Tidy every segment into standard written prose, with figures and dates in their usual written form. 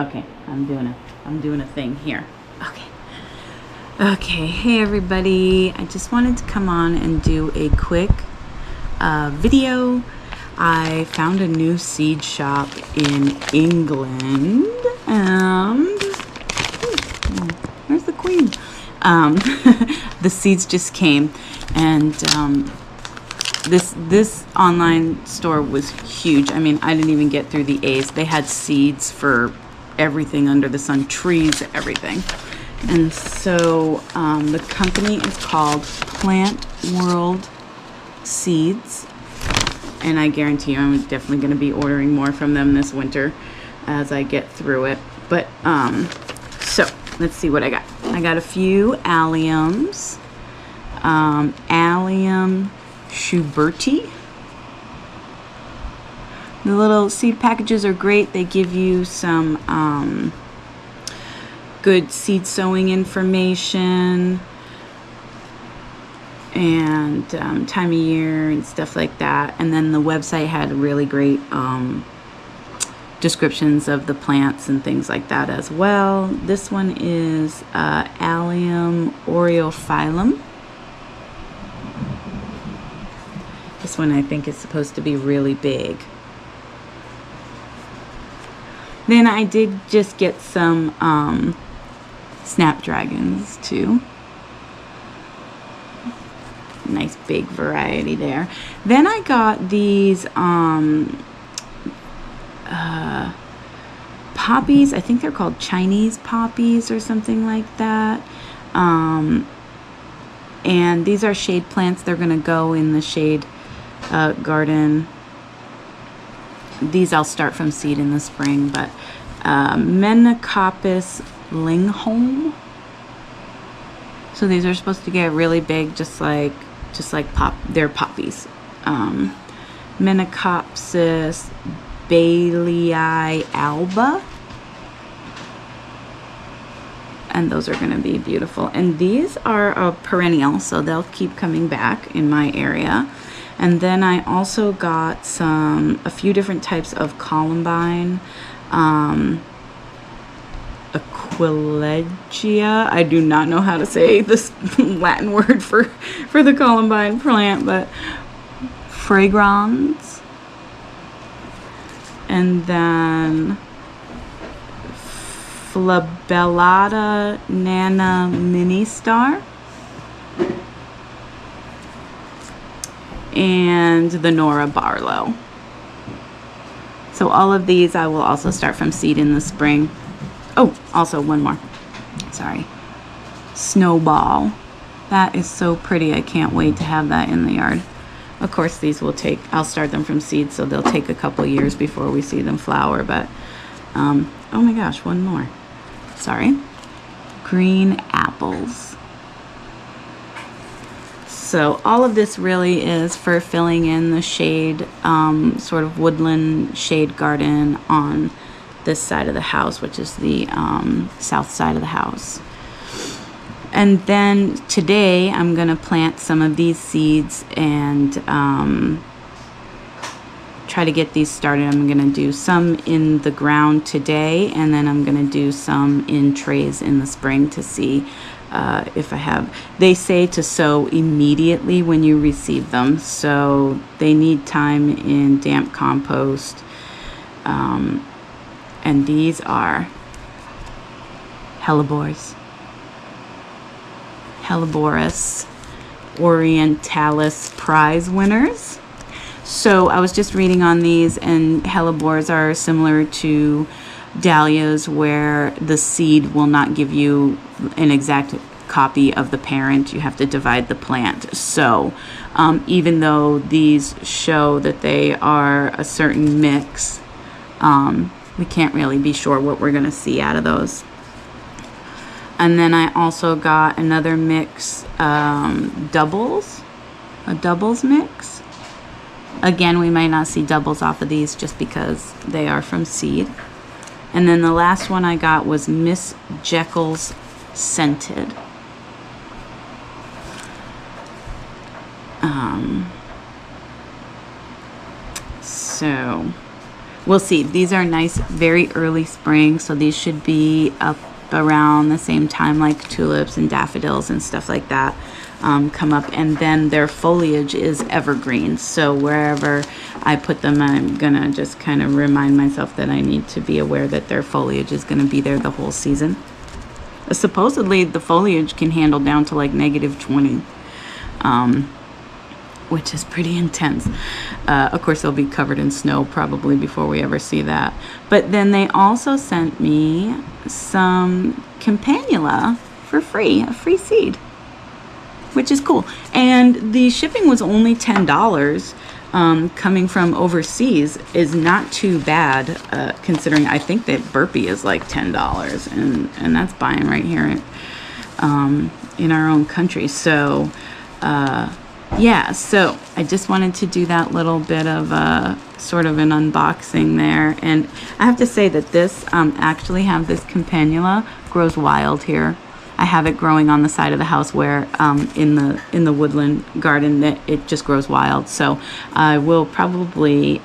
Okay, I'm doing a thing here. Okay, hey everybody. I just wanted to come on and do a quick video. I found a new seed shop in England, and where's the queen? The seeds just came, and this online store was huge. I mean, I didn't even get through the A's. They had seeds for everything under the sun, trees, everything. And so the company is called Plant World Seeds, and I guarantee you I'm definitely going to be ordering more from them this winter as I get through it. But so let's see what I got. I got a few alliums, Allium Schuberti. The little seed packages are great. They give you some good seed sowing information and time of year and stuff like that. And then the website had really great descriptions of the plants and things like that as well. This one is Allium Oreophyllum. This one I think is supposed to be really big. Then I did just get some snapdragons too. Nice big variety there. Then I got these poppies. I think they're called Chinese poppies or something like that. And these are shade plants. They're gonna go in the shade garden. These I'll start from seed in the spring, but Menicopus Lingholm. So these are supposed to get really big, just like they're poppies. Menicopsis Bailey alba, and those are going to be beautiful. And these are a perennial, so they'll keep coming back in my area. And then I also got a few different types of columbine, Aquilegia. I do not know how to say this Latin word for the columbine plant, but fragrans. And then Flabellata Nana Mini Star. And the Nora Barlow. So all of these I will also start from seed in the spring. Oh, also one more. Sorry. Snowball. That is so pretty. I can't wait to have that in the yard. Of course, these will I'll start them from seed, so they'll take a couple years before we see them flower. But, oh my gosh, one more. Sorry. Green apples. So all of this really is for filling in the shade, sort of woodland shade garden on this side of the house, which is the south side of the house. And then today I'm going to plant some of these seeds and try to get these started. I'm going to do some in the ground today, and then I'm going to do some in trays in the spring to see if I have. They say to sow immediately when you receive them, so they need time in damp compost. And these are Helleborus orientalis prize winners. So I was just reading on these, and hellebores are similar to dahlias, where the seed will not give you an exact copy of the parent. You have to divide the plant. So even though these show that they are a certain mix, we can't really be sure what we're going to see out of those. And then I also got another mix, a doubles mix. Again, we might not see doubles off of these just because they are from seed. And then the last one I got was Miss Jekyll's Scented. So we'll see. These are nice, very early spring, so these should be up around the same time like tulips and daffodils and stuff like that come up. And then their foliage is evergreen, so wherever I put them, I'm gonna just kind of remind myself that I need to be aware that their foliage is gonna be there the whole season. Supposedly the foliage can handle down to like -20, which is pretty intense. Of course, they'll be covered in snow probably before we ever see that. But then they also sent me some campanula for free, a free seed, which is cool. And the shipping was only $10. Coming from overseas is not too bad, considering I think that Burpee is like $10, and that's buying right here in our own country. So yeah, so I just wanted to do that little bit of sort of an unboxing there. And I have to say that this actually have this campanula grows wild here. I have it growing on the side of the house where in the woodland garden that it just grows wild. So I will probably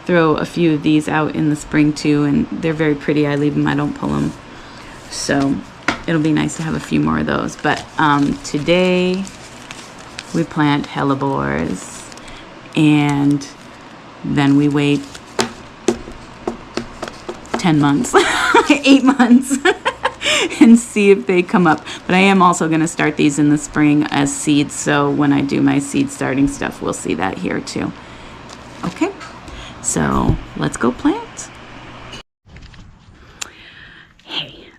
throw a few of these out in the spring too, and they're very pretty. I leave them, I don't pull them. So it'll be nice to have a few more of those. But today we plant hellebores, and then we wait 10 months, 8 months, and see if they come up. But I am also going to start these in the spring as seeds, so when I do my seed starting stuff, we'll see that here too. Okay, so let's go plant.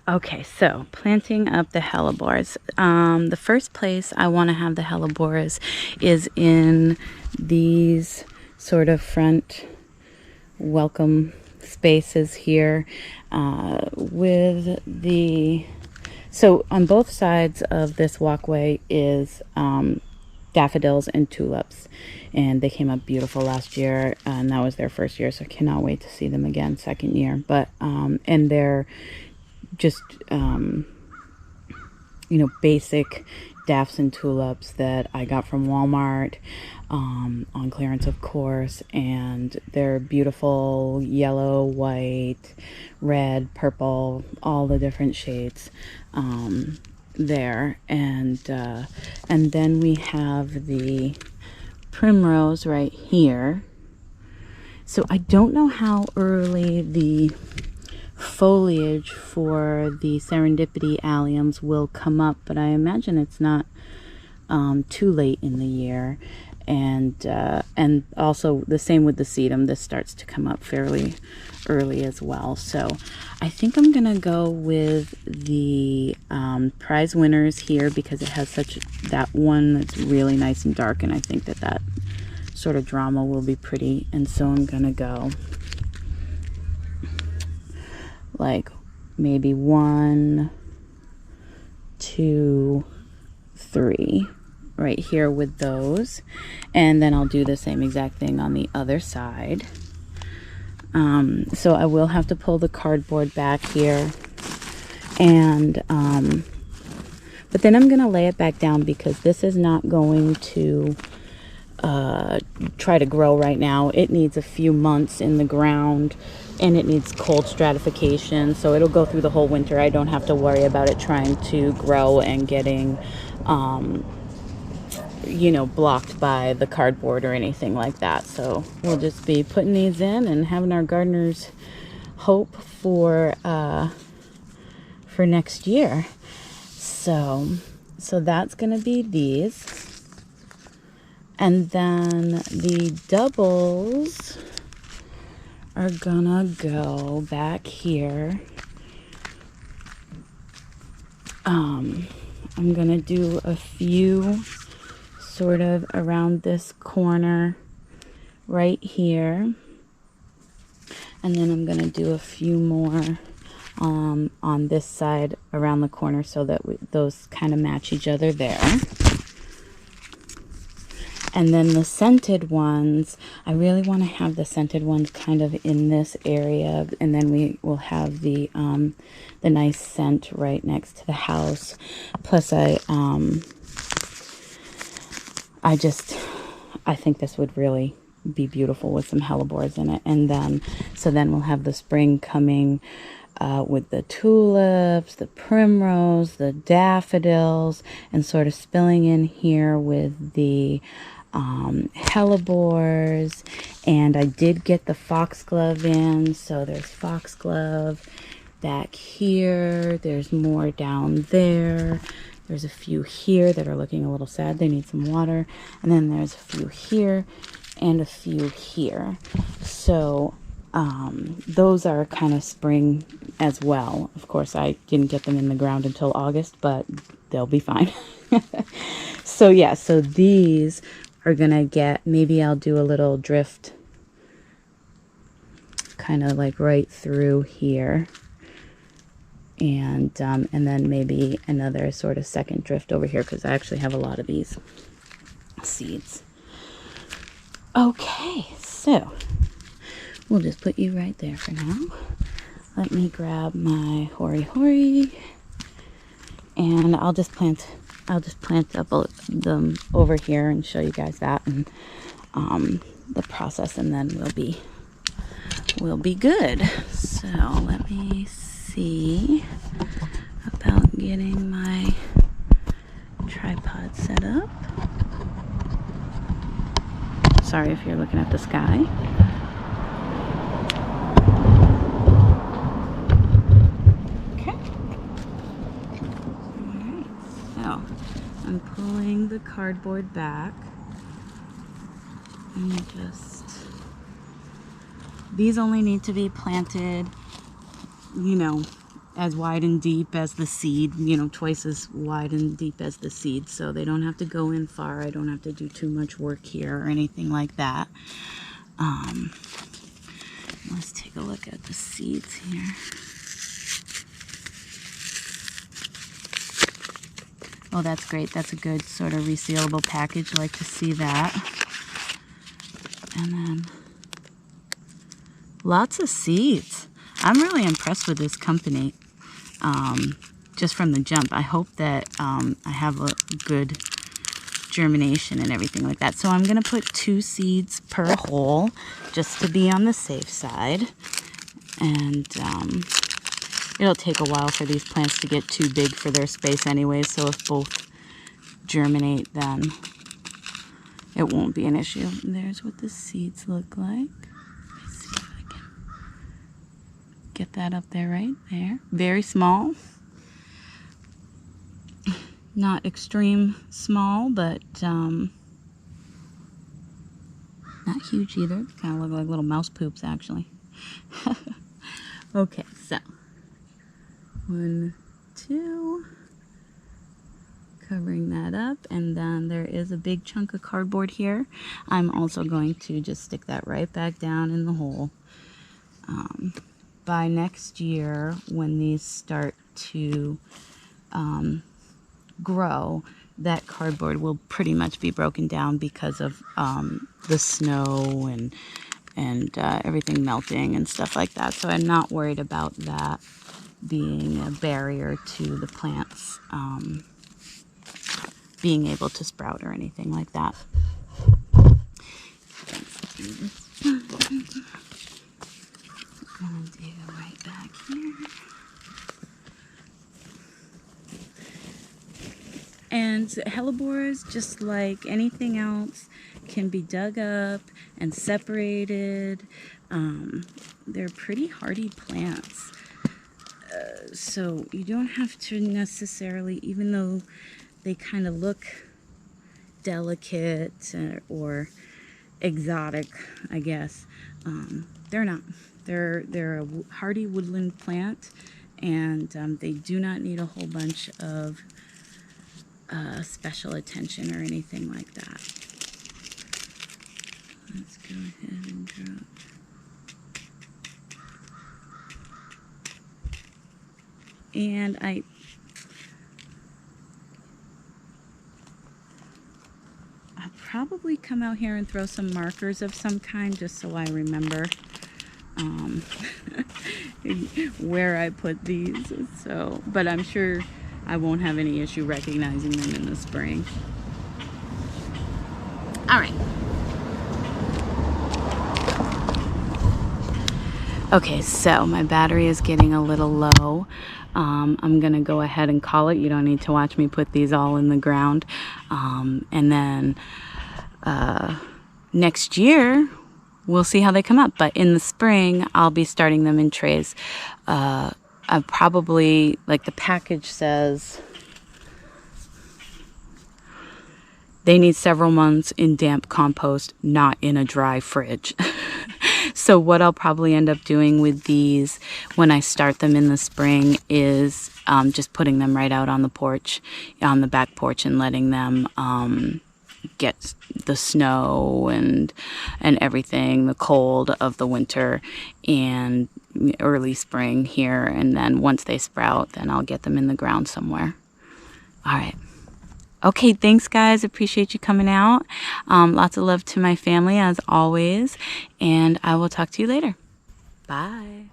Okay, so planting up the hellebores. The first place I want to have the hellebores is in these sort of front welcome spaces here with the... So on both sides of this walkway is daffodils and tulips, and they came up beautiful last year, and that was their first year, so I cannot wait to see them again second year. But and they're just you know, basic daffs and tulips that I got from Walmart on clearance, of course, and they're beautiful yellow, white, red, purple, all the different shades there. And then we have the primrose right here. So I don't know how early the foliage for the serendipity alliums will come up, but I imagine it's not too late in the year. And also the same with the sedum. This starts to come up fairly early as well. So I think I'm gonna go with the prize winners here because it has such that one that's really nice and dark, and I think that that sort of drama will be pretty. And so I'm gonna go like maybe 1, 2, 3 right here with those, and then I'll do the same exact thing on the other side. So I will have to pull the cardboard back here, and but then I'm gonna lay it back down because this is not going to try to grow right now. It needs a few months in the ground, and it needs cold stratification, so it'll go through the whole winter. I don't have to worry about it trying to grow and getting you know, blocked by the cardboard or anything like that. So we'll just be putting these in and having our gardeners hope for next year. So that's gonna be these, and then the doubles are gonna go back here. I'm gonna do a few sort of around this corner right here, and then I'm gonna do a few more on this side around the corner so that those kind of match each other there. And then the scented ones, I really want to have the scented ones kind of in this area, and then we will have the nice scent right next to the house. Plus I think this would really be beautiful with some hellebores in it. And then, so then we'll have the spring coming with the tulips, the primrose, the daffodils, and sort of spilling in here with the hellebores. And I did get the foxglove in, so there's foxglove back here, there's more down there, there's a few here that are looking a little sad, they need some water, and then there's a few here and a few here. So those are kind of spring as well. Of course, I didn't get them in the ground until August, but they'll be fine. So yeah, so these are gonna get, maybe I'll do a little drift kind of like right through here, and then maybe another sort of second drift over here, because I actually have a lot of these seeds. Okay, so we'll just put you right there for now. Let me grab my hori hori, and I'll just plant up them over here and show you guys that, and the process, and then we'll be good. So let me see about getting my tripod set up. Sorry if you're looking at the sky. Okay. Alright, so I'm pulling the cardboard back and just, these only need to be planted, you know, as wide and deep as the seed, you know, twice as wide and deep as the seed, so they don't have to go in far. I don't have to do too much work here or anything like that. Let's take a look at the seeds here. Oh, that's great. That's a good sort of resealable package. I like to see that. And then lots of seeds. I'm really impressed with this company, just from the jump. I hope that I have a good germination and everything like that. So I'm going to put 2 seeds per hole just to be on the safe side. And it'll take a while for these plants to get too big for their space anyway, so if both germinate, then it won't be an issue. And there's what the seeds look like. Get that up there, right there. Very small. Not extreme small, but not huge either. Kind of look like little mouse poops, actually. Okay, so 1, 2, covering that up, and then there is a big chunk of cardboard here. I'm also going to just stick that right back down in the hole. By next year, when these start to grow, that cardboard will pretty much be broken down because of the snow and everything melting and stuff like that. So I'm not worried about that being a barrier to the plants being able to sprout or anything like that. I'm gonna do right back here. And hellebores, just like anything else, can be dug up and separated. They're pretty hardy plants. So you don't have to necessarily, even though they kind of look delicate or exotic, I guess, they're not. They're a hardy woodland plant, and they do not need a whole bunch of special attention or anything like that. Let's go ahead and drop. And I'll probably come out here and throw some markers of some kind just so I remember where I put these. So, but I'm sure I won't have any issue recognizing them in the spring. All right. Okay, so my battery is getting a little low. I'm gonna go ahead and call it. You don't need to watch me put these all in the ground. And then next year, we'll see how they come up. But in the spring, I'll be starting them in trays. I probably, like the package says, they need several months in damp compost, not in a dry fridge. So what I'll probably end up doing with these when I start them in the spring is just putting them right out on the porch, on the back porch, and letting them get the snow and everything, the cold of the winter and early spring here. And then once they sprout, then I'll get them in the ground somewhere. All right. Okay, thanks guys. Appreciate you coming out. Lots of love to my family as always. And I will talk to you later. Bye.